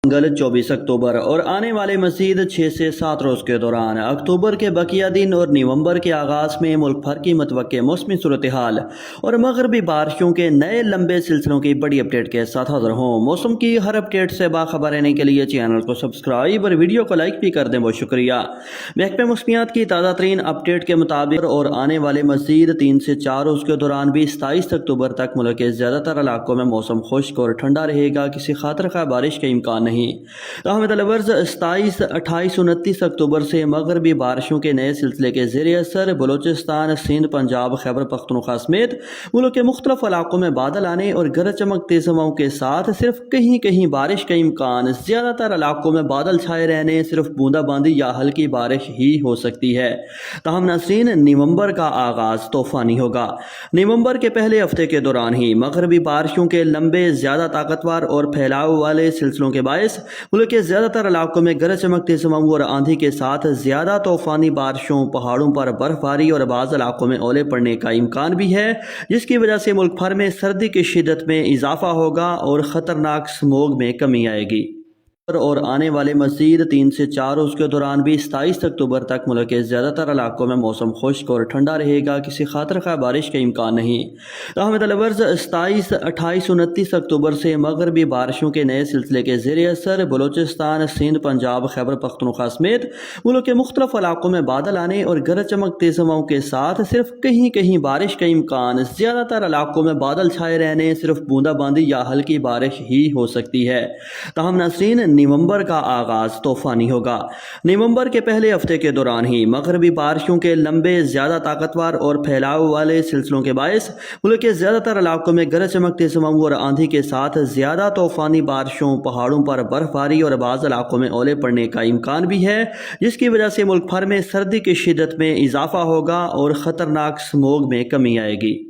منگل 24 اکتوبر اور آنے والے مزید 6 سے 7 روز کے دوران اکتوبر کے بقیہ دن اور نومبر کے آغاز میں ملک بھر کی متوقع موسمی صورتحال اور مغربی بارشوں کے نئے لمبے سلسلوں کی بڑی اپڈیٹ کے ساتھ حاضر ہوں۔ موسم کی ہر اپڈیٹ سے باخبر رہنے کے لیے چینل کو سبسکرائب اور ویڈیو کو لائک بھی کر دیں، بہت شکریہ۔ محکمہ موسمیات کی تازہ ترین اپڈیٹ کے مطابق اور آنے والے مزید 3 سے 4 روز کے دوران بھی 27 اکتوبر تک ملک کے زیادہ تر علاقوں میں موسم خشک اور ٹھنڈا رہے گا، کسی خاطر خواہ بارش کا امکان نہیں۔ تاہم الورز 27، 28، 29 اکتوبر سے مغربی بارشوں کے نئے سلسلے کے زیر اثر بلوچستان، سندھ، پنجاب، خیبر پختونخوا سمیت ملک کے مختلف علاقوں میں بادل آنے اور گرج چمک تیز ہواؤں کے ساتھ صرف کہیں کہیں بارش کا امکان، زیادہ تر علاقوں میں بادل چھائے رہنے، صرف بوندا باندی یا ہلکی بارش ہی ہو سکتی ہے۔ تاہم ناظرین، نومبر کا آغاز طوفانی ہوگا۔ نومبر کے پہلے ہفتے کے دوران ہی مغربی بارشوں کے لمبے، زیادہ طاقتور اور پھیلاؤ والے سلسلوں کے باعث ملک کے زیادہ تر علاقوں میں گرج چمک تیز ہواؤں اور آندھی کے ساتھ زیادہ طوفانی بارشوں، پہاڑوں پر برف باری اور بعض علاقوں میں اولے پڑنے کا امکان بھی ہے، جس کی وجہ سے ملک بھر میں سردی کی شدت میں اضافہ ہوگا اور خطرناک اسموگ میں کمی آئے گی۔ اور آنے والے مزید 3 سے 4 روز کے دوران بھی 27 اکتوبر تک ملک کے زیادہ تر علاقوں میں موسم خشک اور ٹھنڈا رہے گا، کسی خاطر خواہ بارش کا امکان نہیں۔ تاہم الورز 27، 28، 29 اکتوبر سے مغربی بارشوں کے نئے سلسلے کے زیر اثر بلوچستان، سندھ، پنجاب، خیبر پختونخوا سمیت ملک کے مختلف علاقوں میں بادل آنے اور گرج چمک تیز ہواؤں کے ساتھ صرف کہیں کہیں بارش کا امکان، زیادہ تر علاقوں میں بادل چھائے رہنے، صرف بوندا باندی یا ہلکی بارش ہی ہو سکتی ہے۔ تاہم ناظرین، نومبر کا آغاز طوفانی ہوگا۔ نومبر کے پہلے ہفتے کے دوران ہی مغربی بارشوں کے لمبے، زیادہ طاقتور اور پھیلاؤ والے سلسلوں کے باعث ملک کے زیادہ تر علاقوں میں گرج چمک تیز ہواؤں اور آندھی کے ساتھ زیادہ طوفانی بارشوں، پہاڑوں پر برف باری اور بعض علاقوں میں اولے پڑنے کا امکان بھی ہے، جس کی وجہ سے ملک بھر میں سردی کی شدت میں اضافہ ہوگا اور خطرناک اسموگ میں کمی آئے گی۔